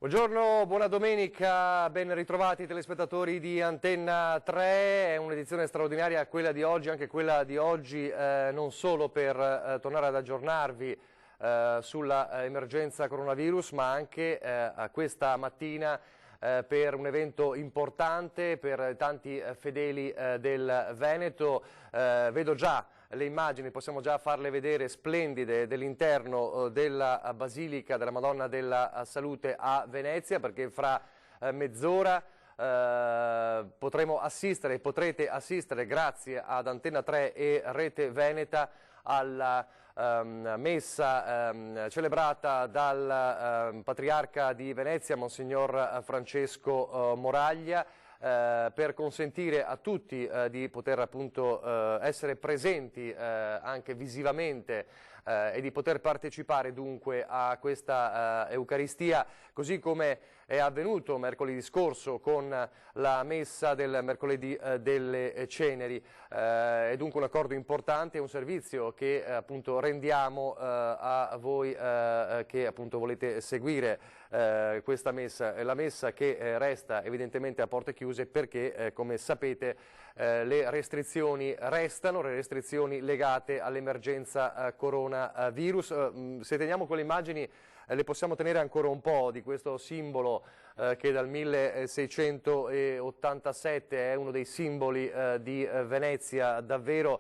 Buongiorno, buona domenica, ben ritrovati telespettatori di Antenna 3, è un'edizione straordinaria quella di oggi, anche quella di oggi non solo per tornare ad aggiornarvi sulla emergenza coronavirus, ma anche questa mattina per un evento importante per tanti fedeli del Veneto. Vedo già le immagini, possiamo già farle vedere, splendide, dell'interno della Basilica della Madonna della Salute a Venezia, perché fra mezz'ora potremo assistere, potrete assistere, grazie ad Antenna 3 e Rete Veneta, alla messa celebrata dal Patriarca di Venezia, Monsignor Francesco Moraglia, per consentire a tutti di poter appunto essere presenti anche visivamente e di poter partecipare dunque a questa Eucaristia, così come è avvenuto mercoledì scorso con la messa del mercoledì delle ceneri. È dunque un accordo importante, un servizio che appunto rendiamo a voi che appunto volete seguire questa messa, la messa che resta evidentemente a porte chiuse perché come sapete le restrizioni restano, le restrizioni legate all'emergenza coronavirus. Se teniamo quelle immagini le possiamo tenere ancora un po' di questo simbolo che dal 1687 è uno dei simboli di Venezia, davvero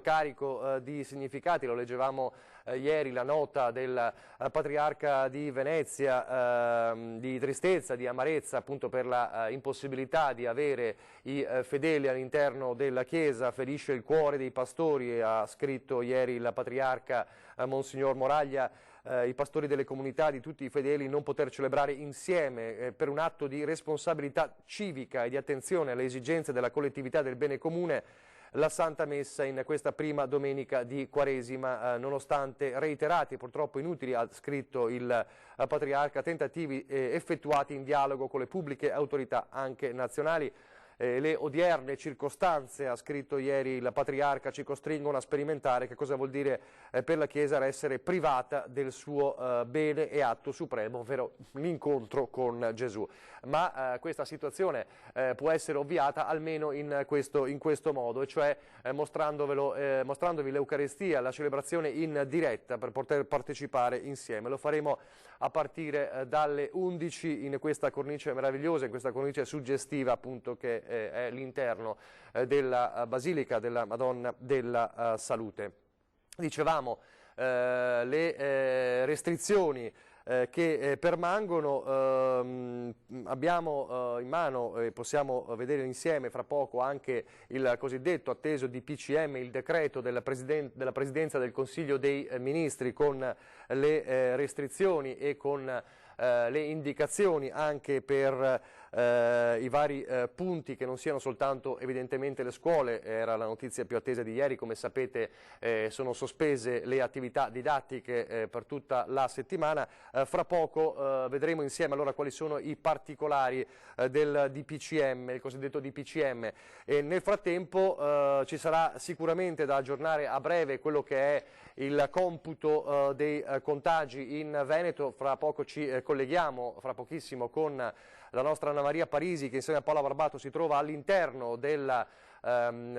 carico di significati. Lo leggevamo ieri, la nota del Patriarca di Venezia, di tristezza, di amarezza appunto per la impossibilità di avere i fedeli all'interno della Chiesa. Ferisce il cuore dei pastori, ha scritto ieri il Patriarca Monsignor Moraglia, i pastori delle comunità, di tutti i fedeli, non poter celebrare insieme per un atto di responsabilità civica e di attenzione alle esigenze della collettività del bene comune la Santa Messa in questa prima domenica di Quaresima, nonostante reiterati, purtroppo inutili, ha scritto il Patriarca, tentativi effettuati in dialogo con le pubbliche autorità anche nazionali. Le odierne circostanze, ha scritto ieri il Patriarca, ci costringono a sperimentare che cosa vuol dire per la Chiesa essere privata del suo bene e atto supremo, ovvero l'incontro con Gesù. Ma questa situazione può essere ovviata almeno in questo modo, e cioè mostrandovi l'Eucaristia, la celebrazione in diretta per poter partecipare insieme. Lo faremo a partire dalle 11 in questa cornice meravigliosa, in questa cornice suggestiva appunto che è l'interno della Basilica della Madonna della Salute. Dicevamo le restrizioni che permangono, abbiamo in mano e possiamo vedere insieme fra poco anche il cosiddetto atteso DPCM, il decreto della Presidenza del Consiglio dei Ministri con le restrizioni e con le indicazioni anche per i vari punti che non siano soltanto evidentemente le scuole. Era la notizia più attesa di ieri, come sapete sono sospese le attività didattiche per tutta la settimana. Fra poco vedremo insieme allora quali sono i particolari del DPCM, il cosiddetto DPCM, e nel frattempo ci sarà sicuramente da aggiornare a breve quello che è il computo dei contagi in Veneto. Fra poco ci colleghiamo, fra pochissimo, con la nostra Anna Maria Parisi, che insieme a Paola Barbato si trova all'interno della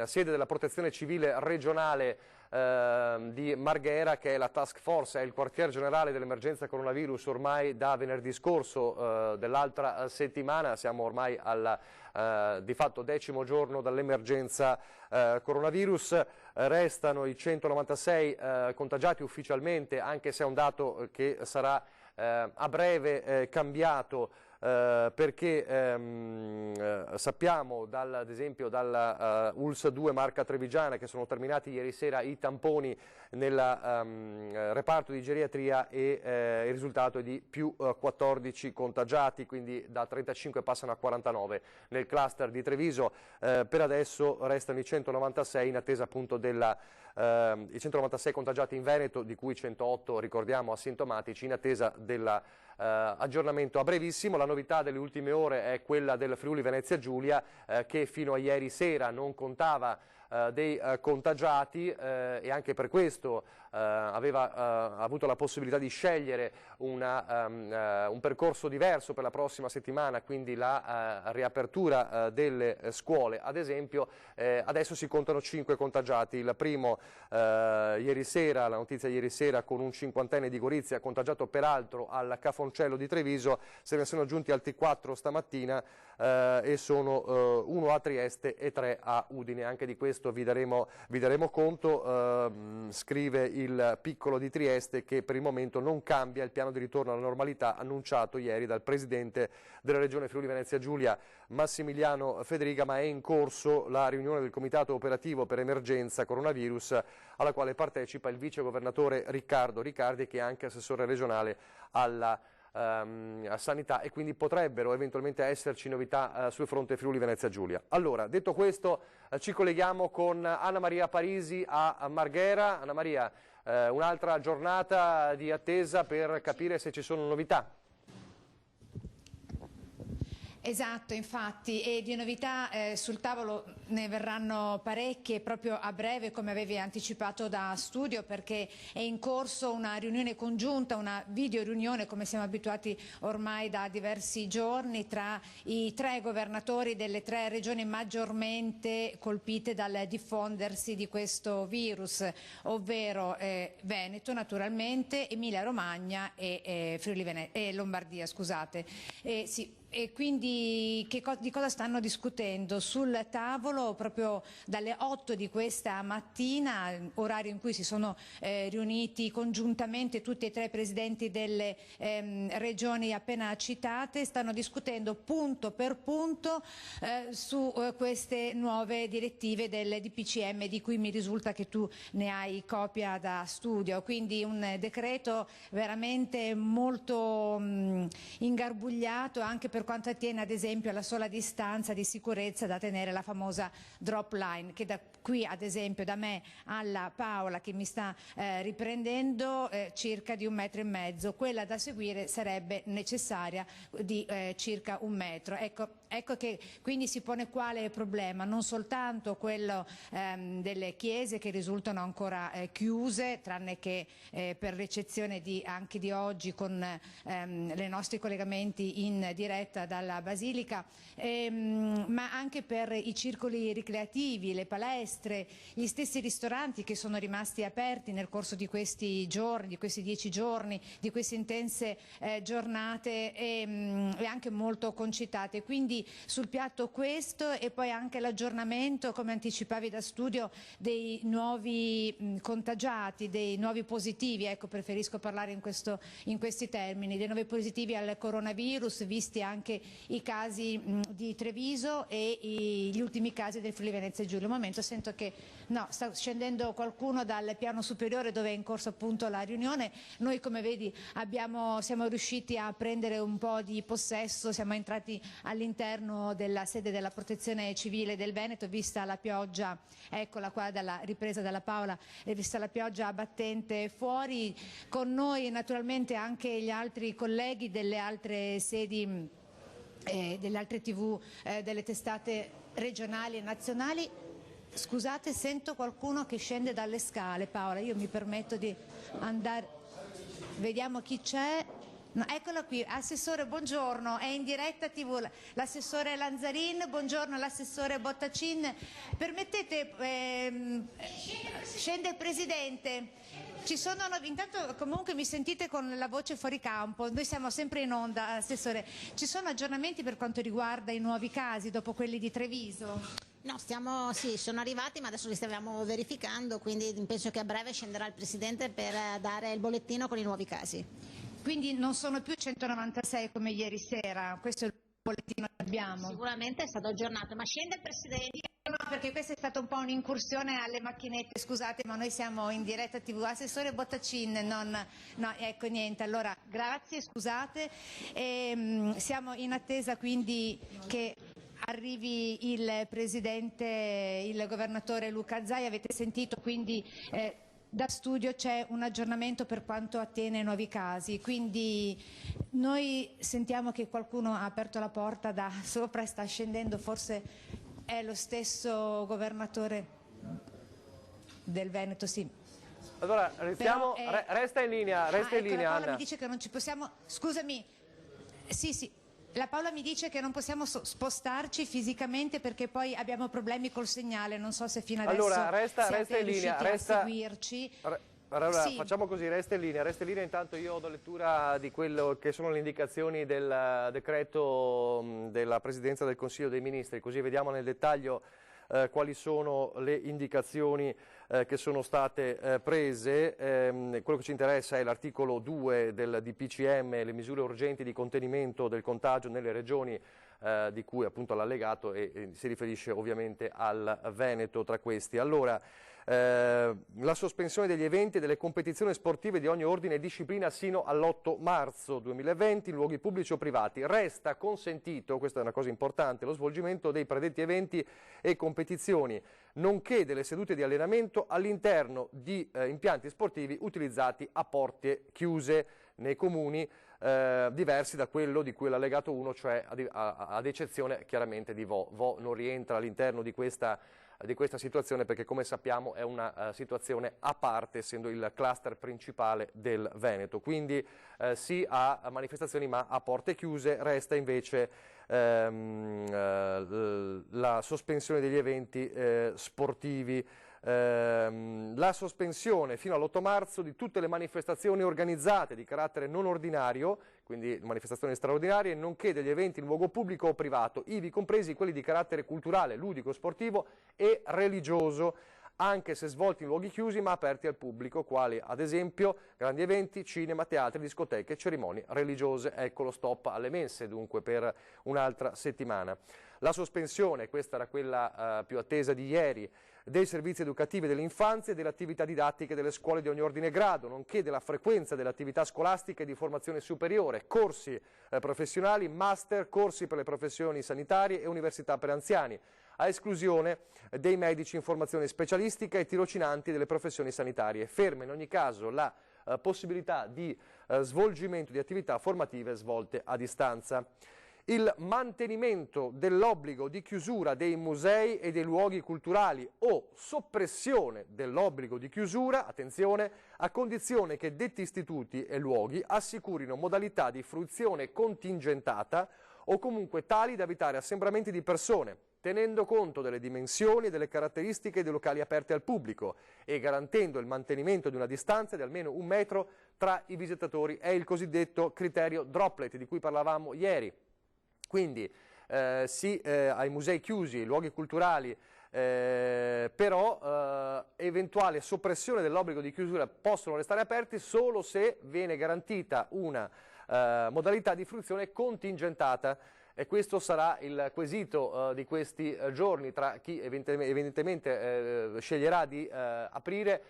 sede della Protezione Civile regionale di Marghera, che è la task force, è il quartier generale dell'emergenza coronavirus ormai da venerdì scorso dell'altra settimana. Siamo ormai al di fatto 10° giorno dall'emergenza coronavirus. Restano i 196 contagiati ufficialmente, anche se è un dato che sarà a breve cambiato, perché sappiamo ad esempio dalla ULSS 2 Marca Trevigiana che sono terminati ieri sera i tamponi nel reparto di geriatria e il risultato è di più 14 contagiati, quindi da 35 passano a 49 nel cluster di Treviso. Per adesso restano i 196 in attesa appunto i 196 contagiati in Veneto, di cui 108 ricordiamo asintomatici, in attesa dell'aggiornamento a brevissimo. La novità delle ultime ore è quella del Friuli Venezia Giulia, che fino a ieri sera non contava dei contagiati, e anche per questo aveva avuto la possibilità di scegliere un percorso diverso per la prossima settimana, quindi la riapertura delle scuole ad esempio. Adesso si contano 5 contagiati, il primo ieri sera, la notizia ieri sera, con un 50enne di Gorizia, contagiato peraltro al Cafoncello di Treviso. Se ne sono aggiunti altri 4 stamattina e sono 1 a Trieste e 3 a Udine. Anche di questo vi daremo conto. Scrive il Piccolo di Trieste che per il momento non cambia il piano di ritorno alla normalità annunciato ieri dal presidente della regione Friuli Venezia Giulia Massimiliano Federica, ma è in corso la riunione del comitato operativo per emergenza coronavirus alla quale partecipa il vice governatore Riccardo Riccardi, che è anche assessore regionale alla sanità, e quindi potrebbero eventualmente esserci novità sul fronte Friuli Venezia Giulia. Allora, detto questo, ci colleghiamo con Anna Maria Parisi a Marghera. Anna Maria, un'altra giornata di attesa per capire se ci sono novità. Esatto, infatti, e di novità sul tavolo ne verranno parecchie proprio a breve, come avevi anticipato da studio, perché è in corso una riunione congiunta, una video riunione, come siamo abituati ormai da diversi giorni, tra i 3 governatori delle 3 regioni maggiormente colpite dal diffondersi di questo virus, ovvero Veneto naturalmente, Emilia Romagna e Lombardia, scusate. E quindi di cosa stanno discutendo? Sul tavolo proprio dalle 8 di questa mattina, orario in cui si sono riuniti congiuntamente tutti e 3 i presidenti delle regioni appena citate, stanno discutendo punto per punto su queste nuove direttive del DPCM, di cui mi risulta che tu ne hai copia da studio. Quindi un decreto veramente molto ingarbugliato, anche per quanto attiene ad esempio alla sola distanza di sicurezza da tenere, la famosa drop line, che da qui ad esempio da me alla Paola, che mi sta riprendendo, circa di 1,5 metri, quella da seguire sarebbe necessaria di circa 1 metro. Ecco che quindi si pone quale problema, non soltanto quello delle chiese, che risultano ancora chiuse, tranne che per l'eccezione anche di oggi con i nostri collegamenti in diretta dalla Basilica, ma anche per i circoli ricreativi, le palestre, gli stessi ristoranti che sono rimasti aperti nel corso di questi giorni, di questi 10 giorni, di queste intense giornate e anche molto concitate. Quindi sul piatto questo, e poi anche l'aggiornamento, come anticipavi da studio, dei nuovi contagiati, dei nuovi positivi, ecco, preferisco parlare in questi termini, dei nuovi positivi al coronavirus, visti anche i casi di Treviso e gli ultimi casi del Friuli Venezia Giulia. Al momento sento che sta scendendo qualcuno dal piano superiore dove è in corso appunto la riunione. Noi, come vedi, siamo riusciti a prendere un po' di possesso, siamo entrati all'interno della sede della Protezione Civile del Veneto, vista la pioggia, eccola qua dalla ripresa dalla Paola, vista la pioggia battente fuori. Con noi naturalmente anche gli altri colleghi delle altre sedi, delle altre TV, delle testate regionali e nazionali. Scusate, sento qualcuno che scende dalle scale. Paola, io mi permetto di andare, vediamo chi c'è. No, eccolo qui, assessore, buongiorno, è in diretta TV l'assessore Lanzarin, buongiorno l'assessore Bottacin. Permettete, scende il presidente. Intanto comunque mi sentite con la voce fuori campo, noi siamo sempre in onda, assessore. Ci sono aggiornamenti per quanto riguarda i nuovi casi dopo quelli di Treviso? No, sì, sono arrivati, ma adesso li stiamo verificando, quindi penso che a breve scenderà il presidente per dare il bollettino con i nuovi casi. Quindi non sono più 196 come ieri sera, questo è il bollettino che abbiamo. Sicuramente è stato aggiornato, ma scende il presidente. No, perché questa è stata un po' un'incursione alle macchinette, scusate, ma noi siamo in diretta TV. Assessore Bottacin, no, ecco, niente, allora grazie, scusate. Siamo in attesa quindi che arrivi il presidente, il governatore Luca Zaia. Avete sentito quindi da studio c'è un aggiornamento per quanto attiene ai nuovi casi, quindi noi sentiamo che qualcuno ha aperto la porta da sopra e sta scendendo, forse è lo stesso governatore del Veneto, sì. Allora, restiamo, resta in linea, Paola Anna. mi dice che non ci possiamo, scusami, sì, la Paola mi dice che non possiamo spostarci fisicamente perché poi abbiamo problemi col segnale, non so se fino adesso allora, resta siete in linea, riusciti a seguirci. Allora, Sì. facciamo così, resta in linea, intanto io do lettura di quello che sono le indicazioni del decreto della Presidenza del Consiglio dei Ministri, così vediamo nel dettaglio quali sono le indicazioni che sono state prese. Quello che ci interessa è l'articolo 2 del DPCM, le misure urgenti di contenimento del contagio nelle regioni di cui appunto all'allegato e si riferisce ovviamente al Veneto tra questi. Allora, la sospensione degli eventi e delle competizioni sportive di ogni ordine e disciplina sino all'8 marzo 2020 in luoghi pubblici o privati. Resta consentito, questa è una cosa importante, lo svolgimento dei predetti eventi e competizioni, nonché delle sedute di allenamento all'interno di impianti sportivi utilizzati a porte chiuse nei comuni diversi da quello di cui l'allegato 1, cioè ad eccezione chiaramente di Vo. Vo non rientra all'interno di questa situazione perché, come sappiamo, è una situazione a parte, essendo il cluster principale del Veneto. Quindi sì a manifestazioni ma a porte chiuse. Resta invece la sospensione degli eventi sportivi, la sospensione fino all'8 marzo di tutte le manifestazioni organizzate di carattere non ordinario, quindi manifestazioni straordinarie, nonché degli eventi in luogo pubblico o privato, ivi compresi quelli di carattere culturale, ludico, sportivo e religioso, anche se svolti in luoghi chiusi ma aperti al pubblico, quali ad esempio grandi eventi, cinema, teatri, discoteche, cerimonie religiose. Ecco lo stop alle mense dunque per un'altra settimana. La sospensione, questa era quella più attesa di ieri, dei servizi educativi dell'infanzia e delle attività didattiche delle scuole di ogni ordine e grado, nonché della frequenza delle attività scolastiche di formazione superiore, corsi professionali, master, corsi per le professioni sanitarie e università per anziani, a esclusione dei medici in formazione specialistica e tirocinanti delle professioni sanitarie. Ferma in ogni caso la possibilità di svolgimento di attività formative svolte a distanza. Il mantenimento dell'obbligo di chiusura dei musei e dei luoghi culturali o soppressione dell'obbligo di chiusura, attenzione, a condizione che detti istituti e luoghi assicurino modalità di fruizione contingentata o comunque tali da evitare assembramenti di persone, tenendo conto delle dimensioni e delle caratteristiche dei locali aperti al pubblico e garantendo il mantenimento di una distanza di almeno 1 metro tra i visitatori. È il cosiddetto criterio droplet di cui parlavamo ieri. Quindi sì ai musei chiusi, ai luoghi culturali, però eventuale soppressione dell'obbligo di chiusura possono restare aperti solo se viene garantita una modalità di fruizione contingentata. E questo sarà il quesito di questi giorni tra chi evidentemente sceglierà di aprire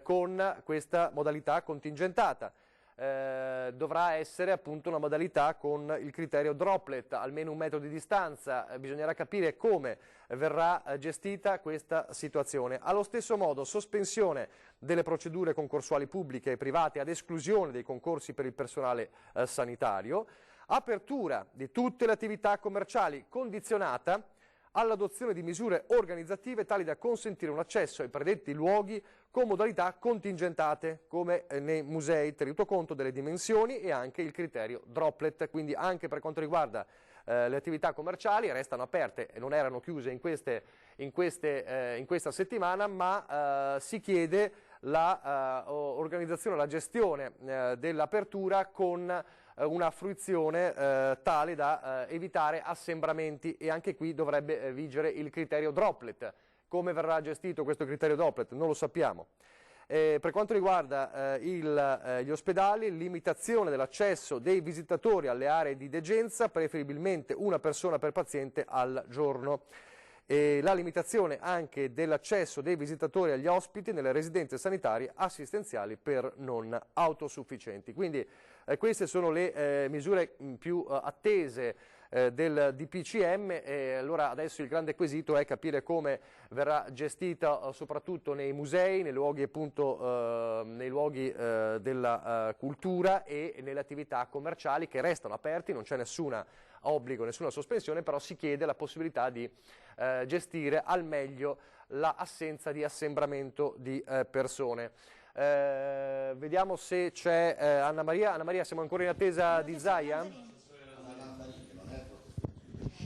con questa modalità contingentata. Dovrà essere appunto una modalità con il criterio droplet, almeno 1 metro di distanza. Bisognerà capire come verrà gestita questa situazione. Allo stesso modo, sospensione delle procedure concorsuali pubbliche e private ad esclusione dei concorsi per il personale sanitario, apertura di tutte le attività commerciali condizionata all'adozione di misure organizzative tali da consentire un accesso ai predetti luoghi con modalità contingentate, come nei musei, tenuto conto delle dimensioni e anche il criterio droplet. Quindi anche per quanto riguarda le attività commerciali restano aperte e non erano chiuse in questa settimana, ma si chiede l'organizzazione, la gestione dell'apertura con una fruizione tale da evitare assembramenti, e anche qui dovrebbe vigere il criterio droplet. Come verrà gestito questo criterio droplet non lo sappiamo. Per quanto riguarda gli ospedali, limitazione dell'accesso dei visitatori alle aree di degenza, preferibilmente 1 persona per paziente al giorno. E la limitazione anche dell'accesso dei visitatori agli ospiti nelle residenze sanitarie assistenziali per non autosufficienti. Quindi queste sono le misure più attese del DPCM, e allora adesso il grande quesito è capire come verrà gestita soprattutto nei musei, nei luoghi appunto nei luoghi della cultura e nelle attività commerciali che restano aperti. Non c'è nessun obbligo, nessuna sospensione, però si chiede la possibilità di gestire al meglio l'assenza di assembramento di persone. Vediamo se c'è Anna Maria. Anna Maria, siamo ancora in attesa di Zaia?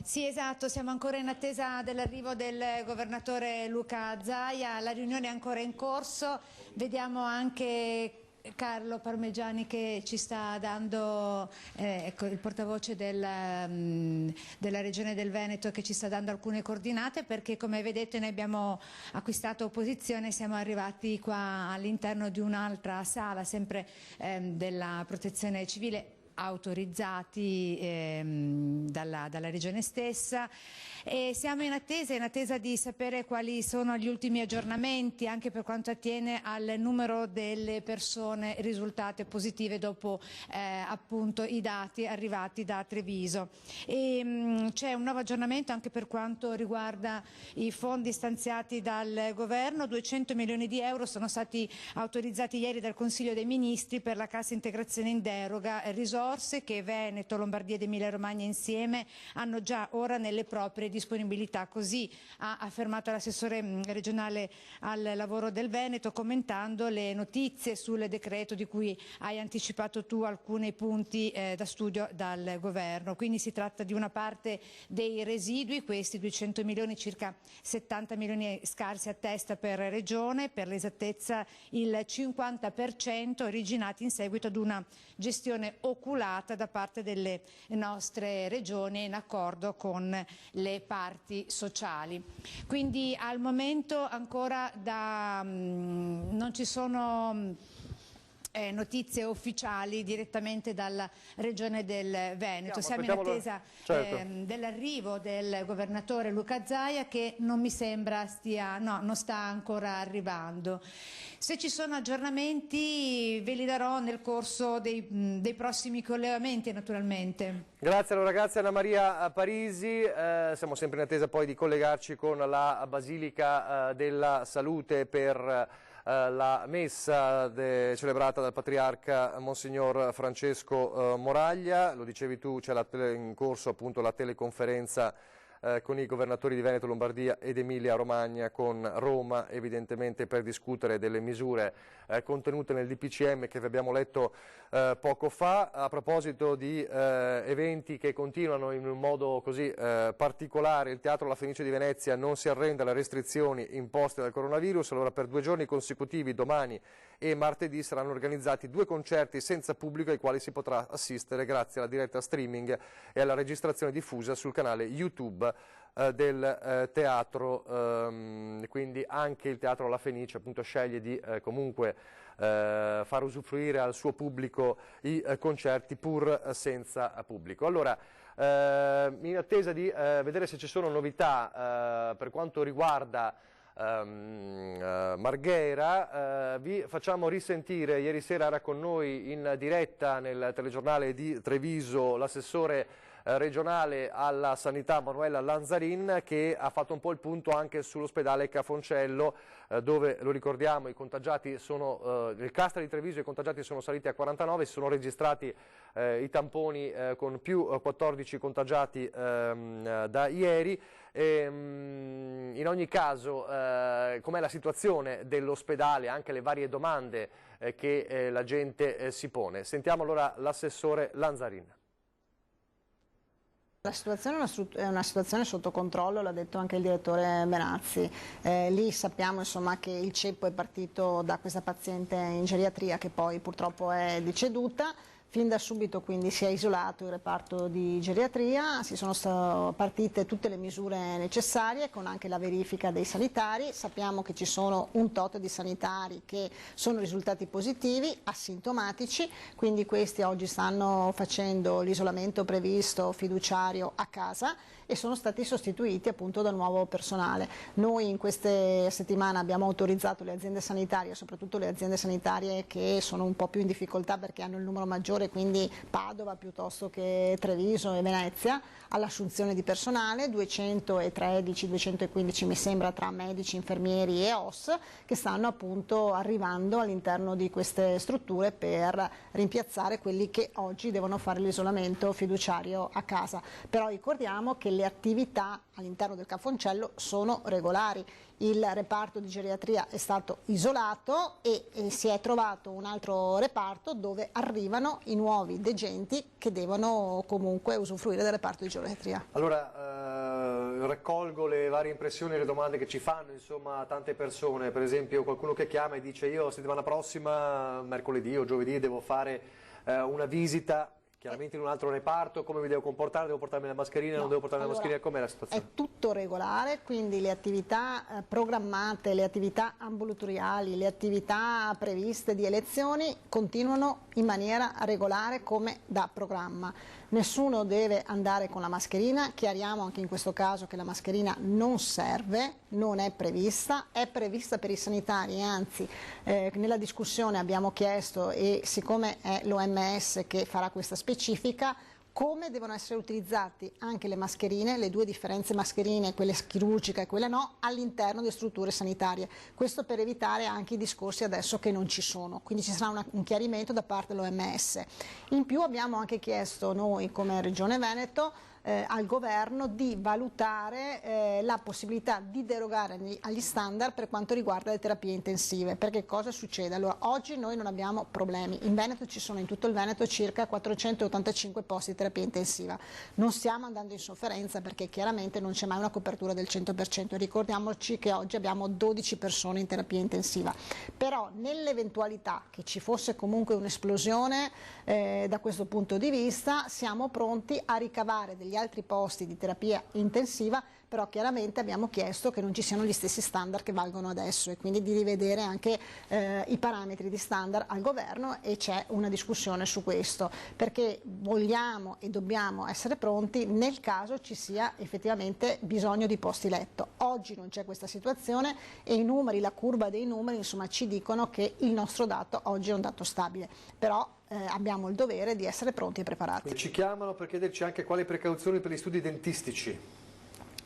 Sì, esatto, siamo ancora in attesa dell'arrivo del governatore Luca Zaia, la riunione è ancora in corso, vediamo anche Carlo Parmigiani che ci sta dando, ecco, il portavoce della Regione del Veneto che ci sta dando alcune coordinate, perché come vedete noi abbiamo acquistato posizione, siamo arrivati qua all'interno di un'altra sala sempre della Protezione Civile, autorizzati dalla Regione stessa, e siamo in attesa di sapere quali sono gli ultimi aggiornamenti anche per quanto attiene al numero delle persone risultate positive dopo appunto i dati arrivati da Treviso. C'è un nuovo aggiornamento anche per quanto riguarda i fondi stanziati dal governo, 200 milioni di euro sono stati autorizzati ieri dal Consiglio dei Ministri per la cassa integrazione in deroga, risorse che Veneto, Lombardia ed Emilia Romagna insieme hanno già ora nelle proprie disponibilità, così ha affermato l'assessore regionale al lavoro del Veneto commentando le notizie sul decreto di cui hai anticipato tu alcuni punti da studio dal governo. Quindi si tratta di una parte dei residui, questi 200 milioni, circa 70 milioni scarsi a testa per regione, per l'esattezza il 50% originati in seguito ad una gestione oculata da parte delle nostre regioni in accordo con le parti sociali. Quindi al momento ancora non ci sono notizie ufficiali direttamente dalla Regione del Veneto. Siamo in attesa dell'arrivo del governatore Luca Zaia, che non mi sembra non sta ancora arrivando. Se ci sono aggiornamenti ve li darò nel corso dei prossimi collegamenti naturalmente. Grazie, allora, grazie Anna Maria Parisi, siamo sempre in attesa poi di collegarci con la Basilica della Salute per la messa celebrata dal Patriarca Monsignor Francesco Moraglia. Lo dicevi tu, c'è in corso appunto la teleconferenza con i governatori di Veneto, Lombardia ed Emilia Romagna, con Roma evidentemente per discutere delle misure contenute nel DPCM che vi abbiamo letto poco fa. A proposito di eventi che continuano in un modo così particolare, il Teatro La Fenice di Venezia non si arrende alle restrizioni imposte dal coronavirus. Allora, per 2 giorni consecutivi, domani e martedì, saranno organizzati 2 concerti senza pubblico ai quali si potrà assistere grazie alla diretta streaming e alla registrazione diffusa sul canale YouTube del teatro. Quindi anche il Teatro La Fenice appunto sceglie di comunque far usufruire al suo pubblico i concerti pur senza pubblico. Allora, in attesa di vedere se ci sono novità per quanto riguarda Marghera, vi facciamo risentire, ieri sera era con noi in diretta nel telegiornale di Treviso l'assessore regionale alla sanità Manuela Lanzarin, che ha fatto un po' il punto anche sull'ospedale Cafoncello, dove, lo ricordiamo, i contagiati sono nel cluster di Treviso, i contagiati sono saliti a 49, si sono registrati i tamponi con più 14 contagiati da ieri. In ogni caso, com'è la situazione dell'ospedale, anche le varie domande che la gente si pone. Sentiamo allora l'assessore Lanzarin. La situazione è una situazione sotto controllo, l'ha detto anche il direttore Benazzi. Lì sappiamo insomma che il ceppo è partito da questa paziente in geriatria che poi purtroppo è deceduta. Fin da subito quindi si è isolato il reparto di geriatria, si sono partite tutte le misure necessarie con anche la verifica dei sanitari. Sappiamo che ci sono un tot di sanitari che sono risultati positivi, asintomatici, quindi questi oggi stanno facendo l'isolamento previsto fiduciario a casa e sono stati sostituiti appunto da nuovo personale. Noi in queste settimane abbiamo autorizzato le aziende sanitarie, soprattutto le aziende sanitarie che sono un po' più in difficoltà perché hanno il numero maggiore maggiore, quindi Padova piuttosto che Treviso e Venezia, all'assunzione di personale, 213, 215 mi sembra tra medici, infermieri e OS, che stanno appunto arrivando all'interno di queste strutture per rimpiazzare quelli che oggi devono fare l'isolamento fiduciario a casa. Però ricordiamo che le attività all'interno del Cafoncello sono regolari. Il reparto di geriatria è stato isolato e si è trovato un altro reparto dove arrivano i nuovi degenti che devono comunque usufruire del reparto di geriatria. Allora, raccolgo le varie impressioni e le domande che ci fanno, insomma, tante persone, per esempio qualcuno che chiama e dice io settimana prossima, mercoledì o giovedì, devo fare una visita. Chiaramente in un altro reparto, come mi devo comportare? Devo portarmi la mascherina, non devo portarmi la mascherina? Com'è la situazione? È tutto regolare, quindi le attività programmate, le attività ambulatoriali, le attività previste di elezioni continuano in maniera regolare come da programma. Nessuno deve andare con la mascherina, chiariamo anche in questo caso che la mascherina non serve, non è prevista per i sanitari, anzi nella discussione abbiamo chiesto, e siccome è l'OMS che farà questa specifica, come devono essere utilizzate anche le mascherine, le due differenze mascherine, quelle chirurgiche e quelle no, all'interno delle strutture sanitarie. Questo per evitare anche i discorsi adesso che non ci sono, quindi ci sarà un chiarimento da parte dell'OMS. In più abbiamo anche chiesto noi come Regione Veneto al governo di valutare la possibilità di derogare agli standard per quanto riguarda le terapie intensive, perché cosa succede? Allora, oggi noi non abbiamo problemi, in Veneto ci sono in tutto il Veneto circa 485 posti di terapia intensiva, non stiamo andando in sofferenza perché chiaramente non c'è mai una copertura del 100%, ricordiamoci che oggi abbiamo 12 persone in terapia intensiva, però nell'eventualità che ci fosse comunque un'esplosione da questo punto di vista siamo pronti a ricavare degli altri posti di terapia intensiva, però chiaramente abbiamo chiesto che non ci siano gli stessi standard che valgono adesso e quindi di rivedere anche i parametri di standard al governo, e c'è una discussione su questo perché vogliamo e dobbiamo essere pronti nel caso ci sia effettivamente bisogno di posti letto. Oggi non c'è questa situazione e i numeri, la curva dei numeri insomma ci dicono che il nostro dato oggi è un dato stabile, però abbiamo il dovere di essere pronti e preparati. Ci chiamano per chiederci anche quali precauzioni per gli studi dentistici.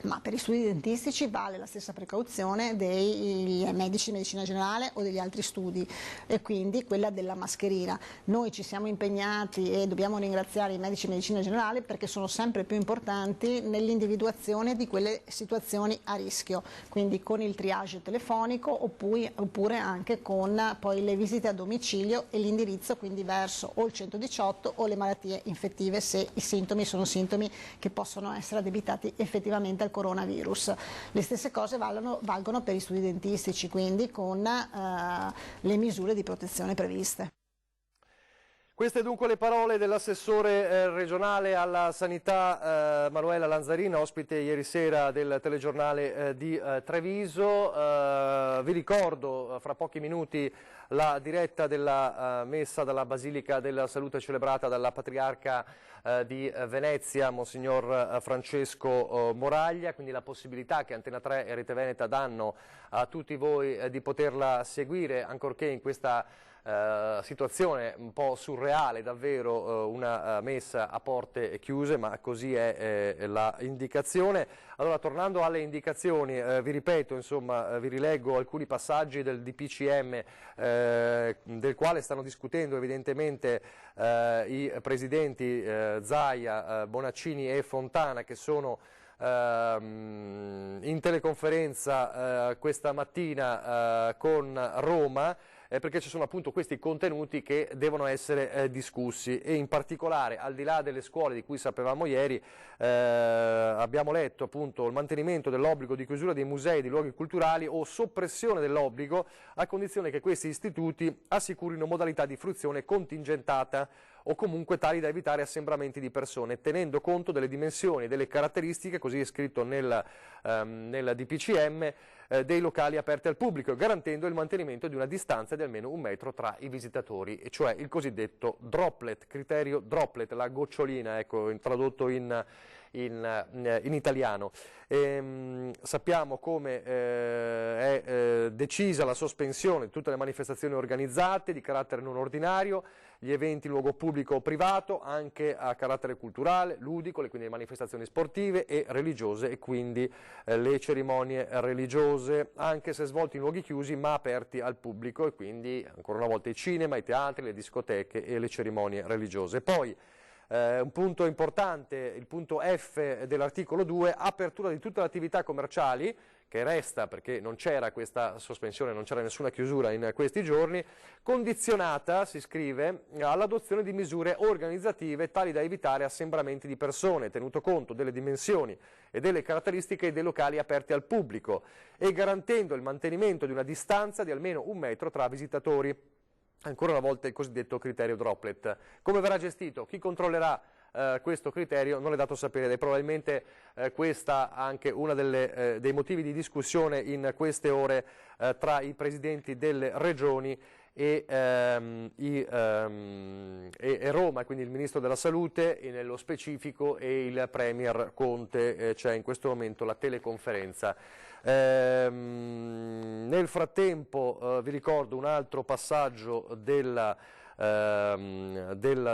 Ma per gli studi dentistici vale la stessa precauzione dei medici di medicina generale o degli altri studi, e quindi quella della mascherina. Noi ci siamo impegnati e dobbiamo ringraziare i medici di medicina generale perché sono sempre più importanti nell'individuazione di quelle situazioni a rischio, quindi con il triage telefonico oppure anche con poi le visite a domicilio e l'indirizzo quindi verso o il 118 o le malattie infettive se i sintomi sono sintomi che possono essere addebitati effettivamente al coronavirus. Le stesse cose valgono per gli studi dentistici, quindi con le misure di protezione previste. Queste dunque le parole dell'assessore regionale alla sanità Manuela Lanzarina, ospite ieri sera del telegiornale di Treviso. Vi ricordo fra pochi minuti la diretta della messa dalla Basilica della Salute celebrata dalla Patriarca di Venezia, Monsignor Francesco Moraglia, quindi la possibilità che Antena 3 e Rete Veneta danno a tutti voi di poterla seguire, ancorché in questa situazione un po' surreale, davvero una messa a porte chiuse, ma così è la indicazione. Allora, tornando alle indicazioni, vi ripeto, insomma, vi rileggo alcuni passaggi del DPCM del quale stanno discutendo evidentemente i presidenti Zaia, Bonaccini e Fontana, che sono in teleconferenza questa mattina con Roma, perché ci sono appunto questi contenuti che devono essere discussi, e in particolare, al di là delle scuole di cui sapevamo ieri, abbiamo letto appunto il mantenimento dell'obbligo di chiusura dei musei e dei luoghi culturali o soppressione dell'obbligo a condizione che questi istituti assicurino modalità di fruizione contingentata o comunque tali da evitare assembramenti di persone, tenendo conto delle dimensioni e delle caratteristiche, così è scritto nel DPCM, dei locali aperti al pubblico, garantendo il mantenimento di una distanza di almeno 1 metro tra i visitatori, e cioè il cosiddetto droplet, criterio droplet, la gocciolina, ecco, tradotto in italiano. Sappiamo come è decisa la sospensione di tutte le manifestazioni organizzate di carattere non ordinario, gli eventi in luogo pubblico o privato, anche a carattere culturale, ludico, quindi le manifestazioni sportive e religiose e quindi le cerimonie religiose, anche se svolte in luoghi chiusi ma aperti al pubblico, e quindi ancora una volta i cinema, i teatri, le discoteche e le cerimonie religiose. Poi un punto importante, il punto F dell'articolo 2, apertura di tutte le attività commerciali, che resta perché non c'era questa sospensione, non c'era nessuna chiusura in questi giorni, condizionata, si scrive, all'adozione di misure organizzative tali da evitare assembramenti di persone, tenuto conto delle dimensioni e delle caratteristiche dei locali aperti al pubblico e garantendo il mantenimento di una distanza di almeno 1 metro tra visitatori. Ancora una volta il cosiddetto criterio droplet. Come verrà gestito? Chi controllerà questo criterio non è dato sapere, ed è probabilmente questa anche una dei motivi di discussione in queste ore tra i presidenti delle regioni e Roma, quindi il Ministro della Salute e nello specifico e il Premier Conte, c'è in questo momento la teleconferenza. Nel frattempo vi ricordo un altro passaggio del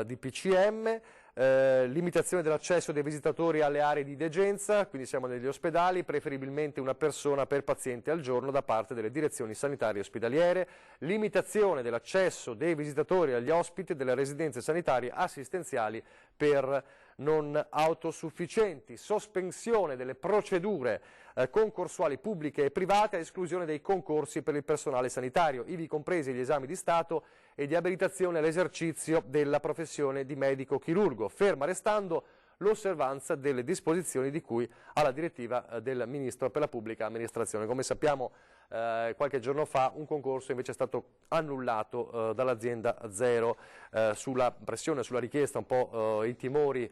DPCM, limitazione dell'accesso dei visitatori alle aree di degenza, quindi siamo negli ospedali, preferibilmente una persona per paziente al giorno da parte delle direzioni sanitarie ospedaliere, limitazione dell'accesso dei visitatori agli ospiti delle residenze sanitarie assistenziali per non autosufficienti, sospensione delle procedure concorsuali pubbliche e private a esclusione dei concorsi per il personale sanitario, ivi compresi gli esami di Stato e di abilitazione all'esercizio della professione di medico-chirurgo, ferma restando l'osservanza delle disposizioni di cui alla direttiva del Ministro per la Pubblica Amministrazione. Come sappiamo, qualche giorno fa un concorso invece è stato annullato dall'azienda Zero sulla pressione, sulla richiesta, un po' i timori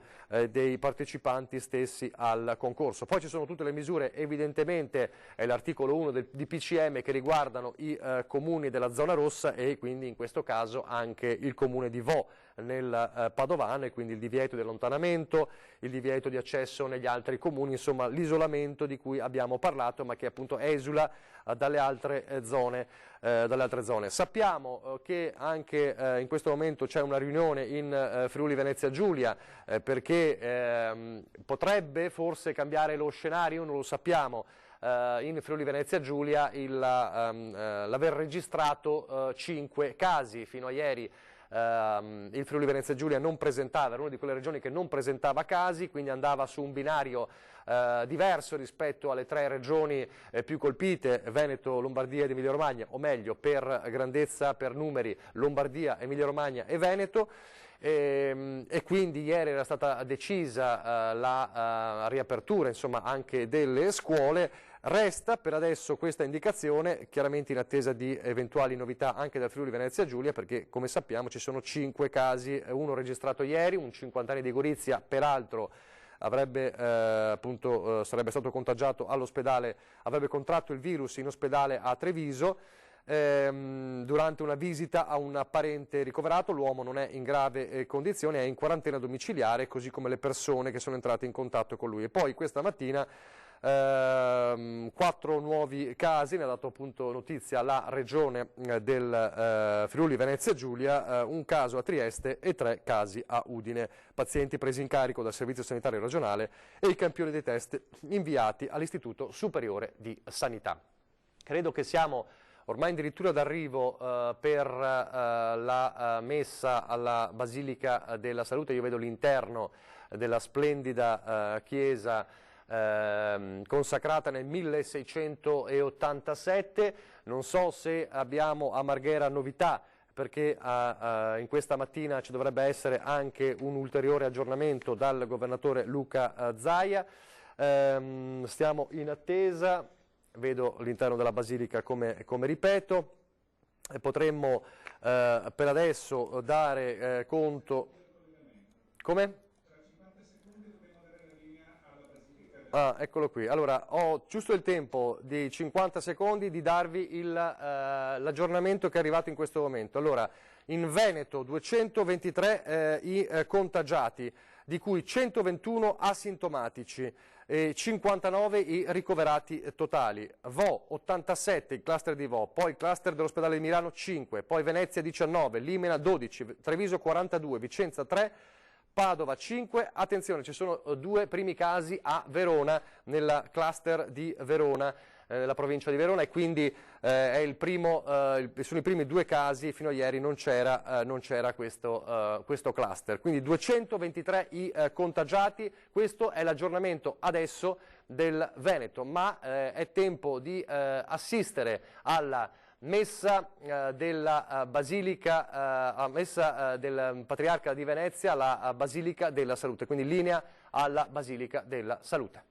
dei partecipanti stessi al concorso. Poi ci sono tutte le misure, evidentemente è l'articolo 1 del DPCM, che riguardano i comuni della zona rossa e quindi in questo caso anche il comune di Vo nel Padovano, e quindi il divieto di allontanamento, il divieto di accesso negli altri comuni, insomma l'isolamento di cui abbiamo parlato ma che appunto esula dalle altre zone. Sappiamo che anche in questo momento c'è una riunione in Friuli Venezia Giulia perché potrebbe forse cambiare lo scenario, non lo sappiamo. In Friuli Venezia Giulia l'aver registrato 5 casi fino a ieri. Il Friuli Venezia Giulia non presentava, era una di quelle regioni che non presentava casi, quindi andava su un binario diverso rispetto alle 3 regioni più colpite, Veneto, Lombardia ed Emilia Romagna, o meglio per grandezza, per numeri, Lombardia, Emilia Romagna e Veneto. E quindi ieri era stata decisa la riapertura, insomma, anche delle scuole. Resta per adesso questa indicazione, chiaramente in attesa di eventuali novità anche dal Friuli Venezia Giulia, perché come sappiamo ci sono 5 casi, uno registrato ieri, un 50enne di Gorizia, peraltro sarebbe stato contagiato all'ospedale, avrebbe contratto il virus in ospedale a Treviso durante una visita a un parente ricoverato. L'uomo non è in grave condizione, è in quarantena domiciliare, così come le persone che sono entrate in contatto con lui. E poi questa mattina 4 nuovi casi, ne ha dato appunto notizia la regione del Friuli Venezia Giulia, un caso a Trieste e 3 casi a Udine, pazienti presi in carico dal Servizio Sanitario Regionale e i campioni dei test inviati all'Istituto Superiore di Sanità. Credo che siamo ormai addirittura d'arrivo per la messa alla Basilica della Salute. Io vedo l'interno della splendida chiesa consacrata nel 1687, non so se abbiamo a Marghera novità, perché in questa mattina ci dovrebbe essere anche un ulteriore aggiornamento dal governatore Luca Zaia. Stiamo in attesa, vedo l'interno della Basilica come ripeto, potremmo per adesso dare conto. Come? Ah, eccolo qui. Allora, ho giusto il tempo di 50 secondi di darvi l'aggiornamento che è arrivato in questo momento. Allora, in Veneto 223 i contagiati, di cui 121 asintomatici, 59 i ricoverati totali. Vo 87, il cluster di Vo, poi il cluster dell'ospedale di Milano 5, poi Venezia 19, Limena 12, Treviso 42, Vicenza 3, Padova 5, attenzione, ci sono 2 primi casi a Verona, nel cluster di Verona, nella provincia di Verona, e quindi sono i primi 2 casi, fino a ieri non c'era questo cluster. Quindi 223 i contagiati, questo è l'aggiornamento adesso del Veneto, ma è tempo di assistere alla messa della Basilica, messa del Patriarca di Venezia alla Basilica della Salute, quindi linea alla Basilica della Salute.